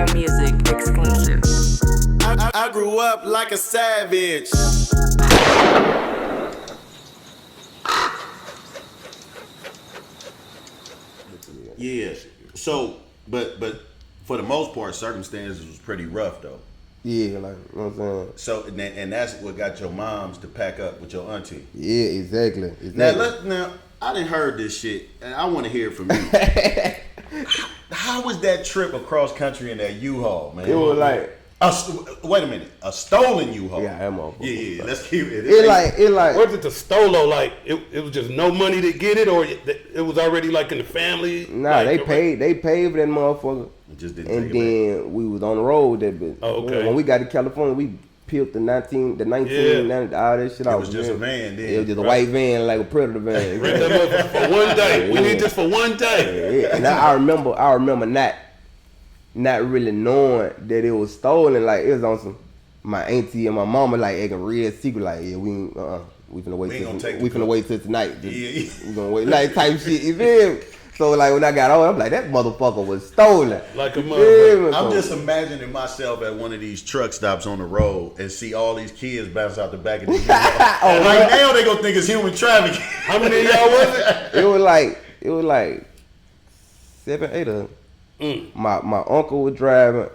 Real Music exclusive. I grew up like a savage. Yeah. So, but for the most part, circumstances was pretty rough though. Yeah, like, you know what I'm saying? So, and that's what got your moms to pack up with your auntie. Yeah, exactly. Now, I done heard this shit, and I want to hear it from you. How was that trip across country in that U-Haul, man? It was like... wait a minute, a stolen U-Haul. Yeah, that motherfucker. Yeah, let's keep it. It like... Was it the stolo? Like, it was just no money to get it, or it was already like in the family? Nah, like, they paid for that motherfucker. Just didn't and then we was on the road with that bitch. Oh, okay. When we got to California, we peeled the 19, all that shit out. It was just a van then. It was just a white van, like a Predator van. Rent that motherfucker for one day. Yeah. We need this for one day. Yeah. And I remember not really knowing that it was stolen. Like, it was on some, my auntie and my mama like acting real secret. Like, yeah, we finna wait till tonight. We gonna wait like type shit. You feel me? So like when I got home, I'm like, that motherfucker was stolen. Like a motherfucker. I'm just imagining myself at one of these truck stops on the road and see all these kids bounce out the back of the car. Like now they gonna think it's human trafficking. How many of y'all was it? It was like 7, 8 of them. My uncle was driving.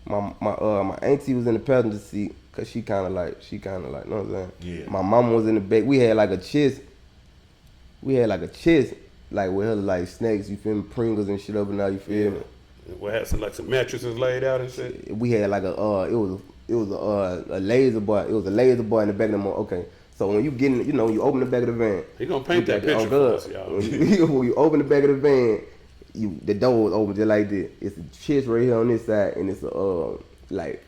My auntie was in the passenger seat because she kind of like, you know what I'm saying? Yeah. My mama was in the back. We had like a chest. Like with her like snacks, you feel me, Pringles and shit up and now, you feel me. We had some mattresses laid out and shit. We had like it was a laser bar. It was a laser bar in the back of the motor. Okay, so when you get in, when you open the back of the van, He gonna paint that picture for us, y'all. When you open the back of the van, the door was open just like this. It's a chest right here on this side, and it's like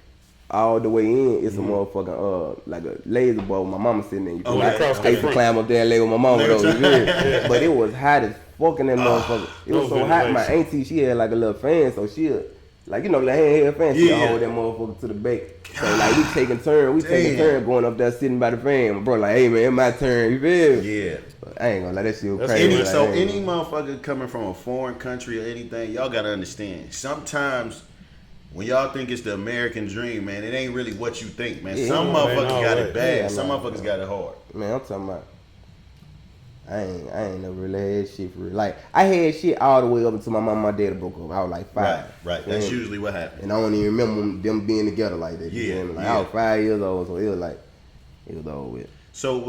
all the way in. It's a motherfucking like a laser bar with my mama sitting there. I used to climb up there and lay with my mama though. Yeah. But it was hot as fuck in that motherfucker. It was so hot. My auntie, she had like a little fan, so she'll like the handheld fan. She'll hold that motherfucker to the back. So like we taking turn going up there sitting by the fan. My bro like, hey man, it's my turn. You feel me? Yeah. But I ain't gonna let that shit go crazy. Any motherfucker coming from a foreign country or anything, y'all gotta understand. Sometimes when y'all think it's the American dream, man, it ain't really what you think, man. Some motherfuckers got it bad. Some motherfuckers got it hard. Man, I'm talking about. I ain't never really had shit for real. Like, I had shit all the way up until my mom and my dad broke up. I was like 5. Right. That's usually what happens. And I don't even remember them being together like that. Yeah. Like, I was 5 years old, so it was over with. So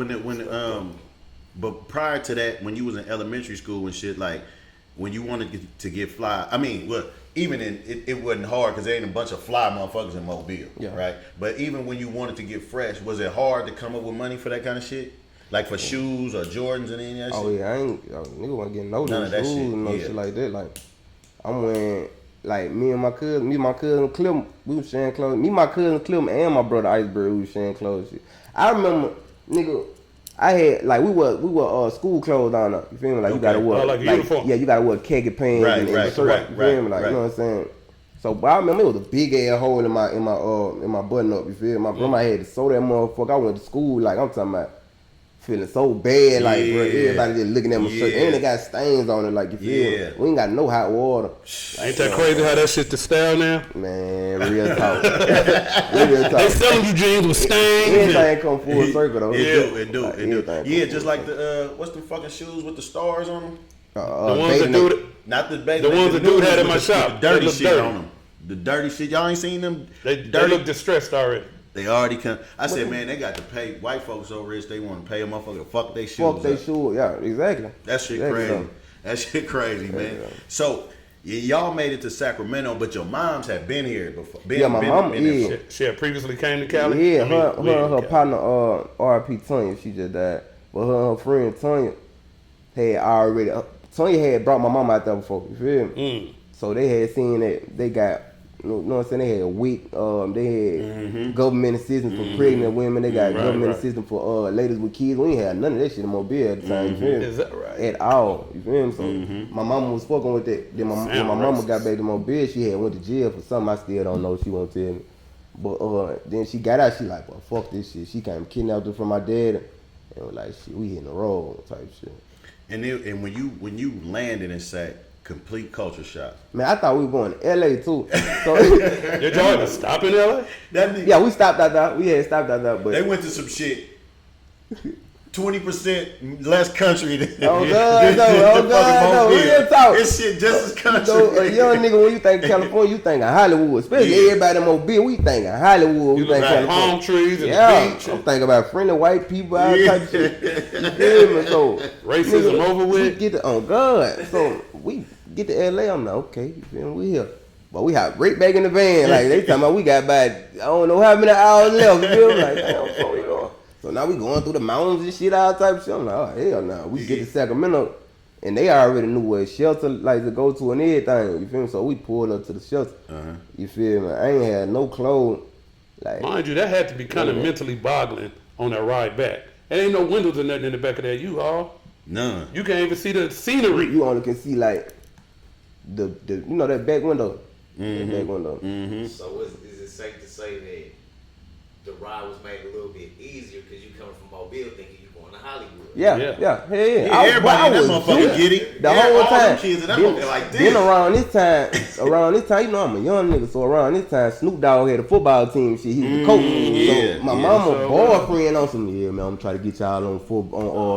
but prior to that, when you was in elementary school and shit, like, when you wanted to get fly, I mean, look, even it wasn't hard because there ain't a bunch of fly motherfuckers in Mobile, right? But even when you wanted to get fresh, was it hard to come up with money for that kind of shit? Like for shoes or Jordans and any of that shit? Oh yeah, nigga wasn't getting no shoes and no shit like that. Like, I'm wearing, like, me and my cousin Clip, we was sharing clothes. Me, my cousin Clip, and my brother Iceberg, we was sharing clothes and shit. I remember, nigga, I had, like, we were school clothes on there. You feel me? Like, you gotta wear, like a uniform. Yeah, you gotta wear khaki pants and shirt. You feel me? Like, you know what I'm saying? So, but I remember it was a big ass hole in my button up. You feel me? My grandma had to sew that motherfucker. I went to school, like, I'm talking about feeling so bad, like, bro, everybody just looking at my shirt, and they got stains on it, like, you feel me? We ain't got no hot water. Ain't that crazy how that shit to style now? Man, real talk. Real talk. They selling you jeans with stains. Everything come full circle though. It do. Yeah, just like the what's the fucking shoes with the stars on them? The ones that do it. Not the basic. The ones that dude had in my shop. The dirty shit on them. The dirty shit. Y'all ain't seen them? They look distressed already. They already come. I said, man, they got to pay. White folks so rich, they want to pay a motherfucker to fuck their shoes. Fuck their shoes, yeah, exactly. That shit crazy. That shit crazy, man. Yeah. So, y'all made it to Sacramento, but your moms had been here before. My mom, She had previously came to Cali? Yeah, her partner, R.P. Tanya, she just died. But her and her friend, Tanya, had already, Tanya had brought my mom out there before, you feel me? So they had seen that they got, you know what I'm saying, they had WIC, they had government assistance for pregnant women, they got government assistance for ladies with kids. We ain't had none of that shit in Mobile at the time, you feel me? Is that right? At all, you feel me? So my mama was fucking with that. Then when my mama got back to Mobile, she had went to jail for something I still don't know, she won't tell me. But then she got out, she like, well, fuck this shit. She came kidnapped her from my dad and was like, shit, we hitting the road type shit. And when you landed in Sac, Complete culture shock. Man, I thought we were going to LA too. So Did y'all ever stop in LA? yeah, we stopped out there. We had stopped out there, but They went to some shit. 20% less country than oh God, no, real talk. This shit just as country. So a young nigga, when you think California, you think of Hollywood. Especially everybody in Mobile, we think of Hollywood. We You think look at California. palm trees and Yeah, the beach. I'm thinking about friendly white people, all type of shit. You feel me? So Racism nigga, over we with. get to, oh God. So we get to LA. I'm like, okay, you feel me? We here. But we hop right back in the van. Like they talking about we got about I don't know how many hours left. You feel me? Like, damn, so we going. So now we going through the mountains and shit, all type of shit. I'm like, oh hell no. We get to Sacramento and they already knew where shelter like to go to and everything. You feel me? So we pulled up to the shelter. You feel me? I ain't had no clothes. Like Mind you, that had to be kind of mentally boggling on that ride back. There ain't no windows or nothing in the back of that U-Haul. None. You can't even see the scenery. you only can see like the you know that back window. That back window. So is it safe to say that the ride was made a little bit easier because you coming from Mobile thinking you going to Hollywood? Yeah. Yeah. Yeah, everybody in that motherfucker get it. The Yeah, whole all time. them kids in that motherfucker like this. Then around this time, you know I'm a young nigga, so around this time, Snoop Dogg had a football team and shit. He was the coach. yeah, So my yeah. mama So, boyfriend on some, yeah, man, I'm trying to get y'all on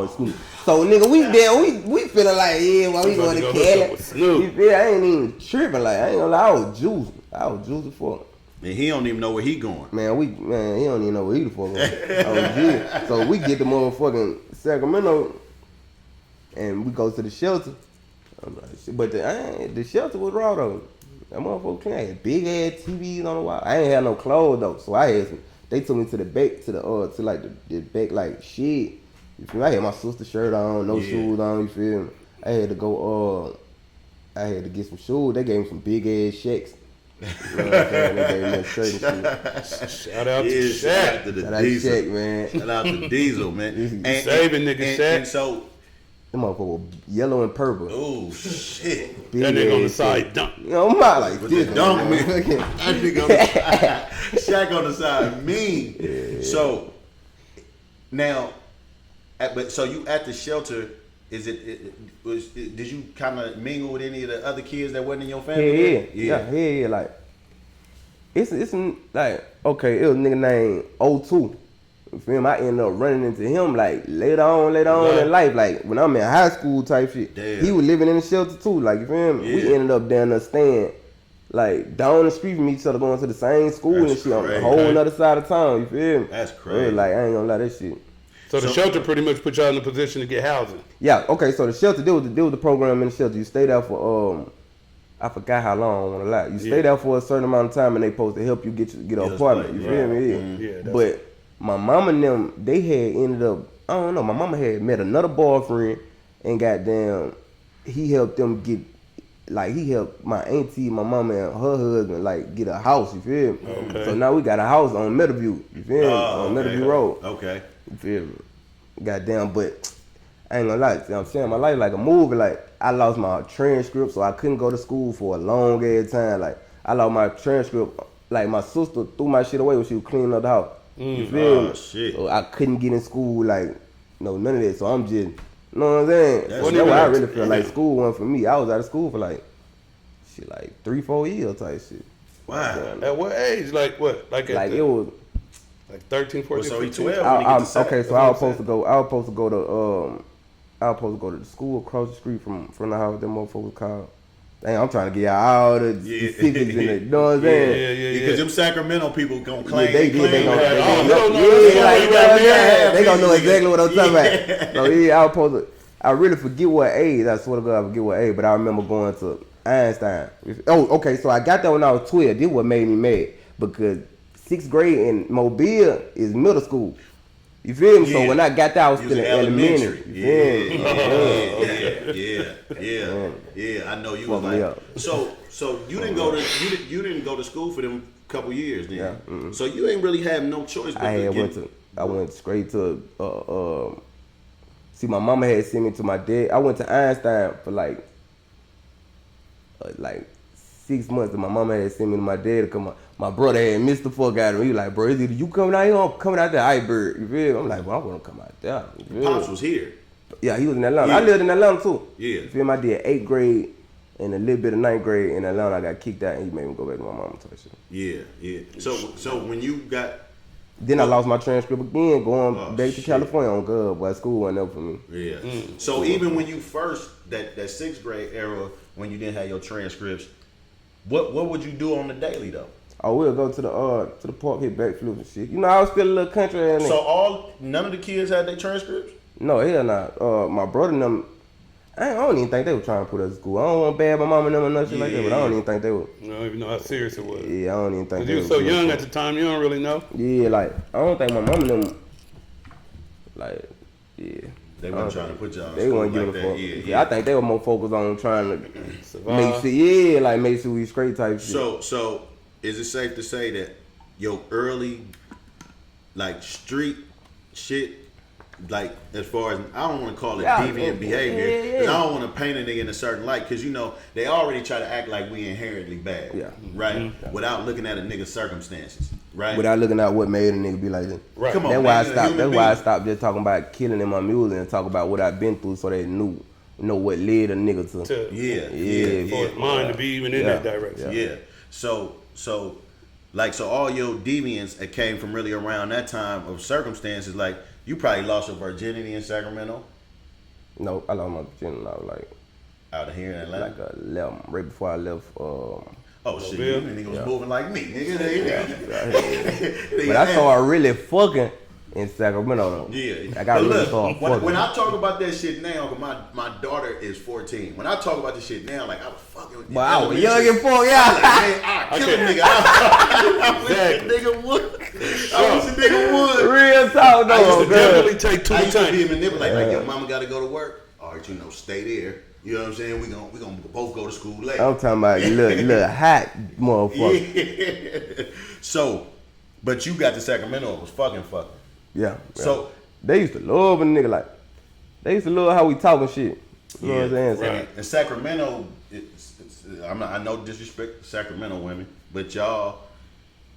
Snoop. So nigga, we there, we feeling like, yeah, why we about going to to go hook up Cali? with Snoop. You feel? I ain't even tripping, like I ain't gonna lie, I was juicing for. And he don't even know where he going. Man, he don't even know where he the fuck going. I was good. So we get to motherfucking Sacramento, and we go to the shelter. I'm like, shit, but the shelter was raw though. That motherfucker clean. I had big ass TVs on the wall. I ain't had no clothes though, so I had some. They took me to the back, to like the back like shit. You feel me? I had my sister's shirt on, no shoes on. You feel me? I had to go. I had to get some shoes. They gave me some big ass shacks. You know what I'm saying? They gave me a shirt and shit. Shout out to Yeah, Shaq. shout out to the Shout out to Diesel. Shaq, man. Shout out to Diesel, man. Saving nigga Shaq. And so, Them motherfucker was yellow and purple. oh shit. Big That nigga on the ass side shit. dunk. You know, I'm not like With this. the dunk, man. man. That nigga on the side. Shaq on the side, mean. Yeah. So now, but so you at the shelter? Did you kind of mingle with any of the other kids that wasn't in your family? Yeah. Like it's like okay, it was a nigga named O2. You feel me? I ended up running into him like later on in life, like when I'm in high school type shit. Damn. He was living in the shelter too, like you feel me? We Yeah. ended up down there staying like down the street from each other, going to the same school That's and shit on the crazy. whole other side of town. You feel me? That's Yeah, crazy. like I ain't gonna lie, that shit. So the shelter pretty much put y'all in a position to get housing. Yeah, okay, so the shelter, there was the program in the shelter. You stay there for I forgot how long, I don't wanna lie. You stay there for a certain amount of time and they supposed to help you get an apartment. You feel me? Yeah, that's But my mama and them, they had ended up, I don't know, my mama had met another boyfriend and goddamn, he helped them get, like he helped my auntie, my mama and her husband like get a house, you feel me? Okay. So now we got a house on Meadowview, you feel me? On okay. Meadowview Road. Okay. You feel me? Goddamn, but I ain't gonna lie, I'm saying my life like a movie. Like I lost my transcript, so I couldn't go to school for a long ass time. Like I lost my transcript. Like my sister threw my shit away when she was cleaning up the house. You feel me? Oh, shit. So I couldn't get in school. Like no, none of that. So I'm just, you know what I'm saying? That's So that's why I right. really feel like school wasn't for me. I was out of school for like 3-4 years type shit. Wow. At what age? Like what? Like at Like the, it was. like 13, 14, So he 15? 12 when he get to Sac. Okay, so I was supposed to go. I was supposed to go to the school across the street from the house. Them motherfuckers called. Damn, I'm trying to get all the specifics in it. You know what I'm saying? Yeah. Because them Sacramento people gonna Yeah, claim. they claim gonna, that. Oh, know. we don't know. Yeah, like, Right there. they gonna know exactly what I'm talking Yeah. about. So yeah, I was supposed to. I really forget what age. I swear to God, I forget what age. But I remember going to Einstein. Oh, okay. So I got there when I was 12. This what made me mad because 6th grade in Mobile is middle school. You feel me? So Yeah. when I got there, I was You still was in in elementary. elementary. You feel me? Yeah. I know you Fuck was me like. up. So you didn't go to you didn't go to school for them couple years then. Yeah, So you ain't really have no choice. But I went straight to see my mama had sent me to my dad. I went to Einstein for like 6 months and my mama had sent me to my dad to come. My brother had missed the fuck out of me. He was like, bro, is either you coming out here or I'm coming out there Iceberg. You feel me? I'm like, bro, I want to come out there. You feel Pops me? was here. Yeah, he was in Atlanta. Yeah. I lived in Atlanta too. Yeah. You feel me? I did 8th grade and a little bit of 9th grade in Atlanta. I got kicked out, and he made me go back to my mama type shit. Yeah. So when you got Then I lost my transcript again, going back to shit. California on good, but school wasn't up for me. Yeah. So even when you first that 6th grade era, when you didn't have your transcripts, what would you do on the daily though? I will go to the park, hit backflips and shit. You know, I was still a little country and So none of the kids had their transcripts? no, hell not. My brother and them, I don't even think they were trying to put us to school. I don't want to bad my mama and them or nothing like that, but I don't even think they were. You don't even know how serious it was. Yeah, I don't even think Cause they you were. were so young at the time, you don't really know. Yeah, like I don't think my mama and them, like, yeah. They weren't trying to put y'all in They school weren't like giving a that. fuck. Yeah. I think they were more focused on trying to Survive. make sure we straight type shit. So is it safe to say that your early like street shit, like as far as I don't want to call it deviant behavior, 'cause I don't want to paint a nigga in a certain light, because you know they already try to act like we inherently bad, right? Without looking at a nigga's circumstances, right? Without looking at what made a nigga be like that. Right. Come on, That's man, why I you're a stopped. human That's why I being. stopped just talking about killing in my music and talk about what I've been through, so they know what led a nigga to. Yeah. For mine to be even in that direction. Yeah. So all your deviance it came from really around that time of circumstances. Like you probably lost your virginity in Sacramento, No, I lost my virginity when I was like out of here in Atlanta. 11, right before I left. Oh shit, you nigga was moving like me, nigga. But I started really fucking in Sacramento. Yeah, I got but really look, started fucking. when I talk about that shit now, cause my daughter is 14. When I talk about this shit now, like I was fucking with But I was young and fuck, yeah. Man, I kill a nigga. I wish a nigga would. I wish a nigga would. Real talk I though. used to Definitely take two I used to be times. manipulated, like your mama got to go to work. All right, stay there. You know what I'm saying? We gonna both go to school later. I'm talking about little hot motherfucker. Yeah. So, but you got to Sacramento, it was fucking. Yeah. So they used to love a nigga like. They used to love how we talking shit. You know what I'm saying? So, right. in Sacramento, I know disrespect to Sacramento women, but y'all,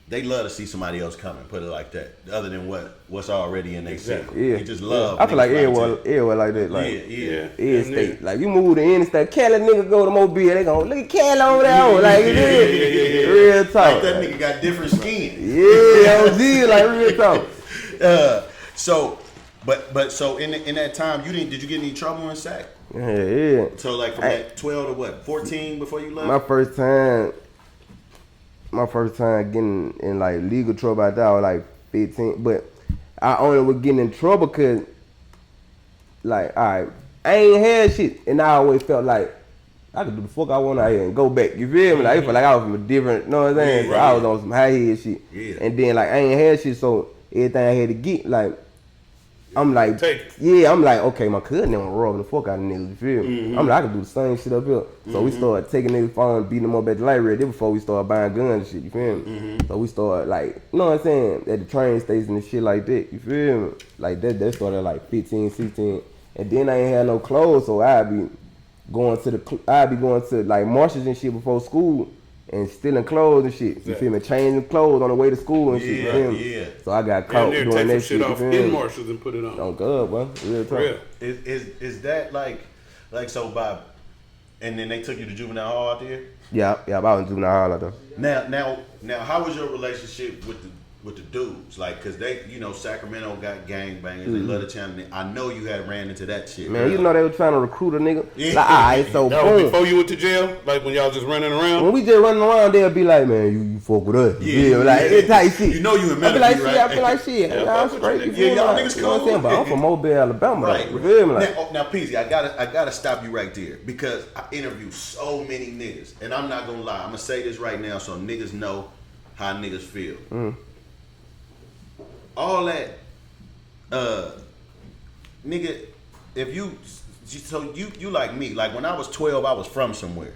they love to see somebody else coming. Put it like that. Other than what's already in their city. Yeah. They just love. I feel like niggas everywhere like that. Like, Yeah. every state. Like you move to any state, Cali nigga go to Mobile, they gon' look at Cali over there. Like it is. Real talk. Like that nigga got different skin. Yeah, OG, like real talk. So in that time, did you get any trouble in Sac? Yeah. So like from that 12 to what, 14 before you left? My first time getting in like legal trouble out there, I was like 15. But I only was getting in trouble cause like, alright, I ain't had shit. And I always felt like I could do the fuck I want out here and go back. You feel me? Like I felt like I was from a different, you know what I'm saying? Yeah, So I was on some high head shit. Yeah. And then like I ain't had shit, so everything I had to get, like I'm like, Take it. yeah, I'm like, okay, my cousin them robbing the fuck out of niggas, you feel me? I'm like, I can do the same shit up here. So we started taking niggas' phone, beating them up at the library. Then before we started buying guns and shit, you feel me? So we started like, you know what I'm saying, at the train station and shit like that, you feel me? Like that started at like 15, 16. And then I ain't had no clothes, so I'd be going to like marshes and shit before school and stealing clothes and shit. You feel me? Changing clothes on the way to school and shit. You feel me? Yeah. So I got caught Take doing some that shit shit. off You feel in me? Marshalls and put it on. On God, bro. Real talk. Real. Is that like so by, and then they took you to juvenile hall out there? Yeah, I was in juvenile hall out there. Now, how was your relationship with the dudes? Like, cause they, Sacramento got gangbangers. They love the channel. I know you had ran into that shit. Man, you know they were trying to recruit a nigga. Yeah. Like, alright, so That was boom. before you went to jail? Like when y'all just running around? When we just running around, they'll be like, man, you fuck with us. Yeah, Like, yeah. that type shit. You know you in I be like, Menifee, shit, I right? feel like shit. Yeah, Nah, I'm fuck with straight. you You niggas. feel Yeah, y'all me? niggas You know what I'm cool. saying? But I'm from Mobile, Alabama. Right. You feel me? Like, Now, Peezy, I gotta stop you right there because I interview so many niggas, and I'm not gonna lie. I'm gonna say this right now so niggas know how niggas feel. All that, nigga. If you like me, like when I was 12, I was from somewhere.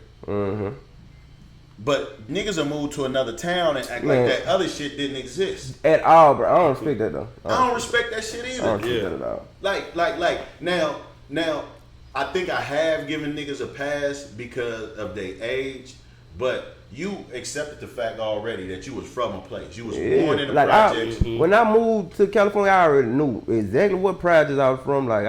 But niggas will move to another town and act Man. like that other shit didn't exist. at all, bro. I don't respect that, though. I don't respect that shit I either. don't respect that at all. Like now I think I have given niggas a pass because of their age, but you accepted the fact already that you was from a place. You was born in the Like, projects. when I moved to California, I already knew exactly what projects I was from. Like,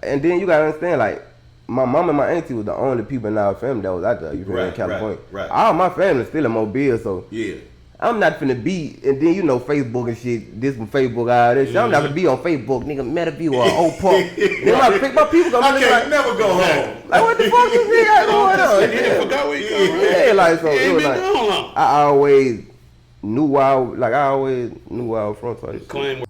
and then you gotta understand, like, my mom and my auntie was the only people in our family that was out there. You feel me, in Right, California. right. All my family still in Mobile, so Yeah. I'm not finna be, and then you know Facebook and shit, this from Facebook, all that shit. I'm not finna be on Facebook, nigga, Meadowview or Oak Park. Then my people gonna I be can't like, never go home. like, what the fuck this nigga got going on? You didn't forgot where you come from. Yeah, like, so You it ain't was been like, gone long. I always knew where I was from. So Claim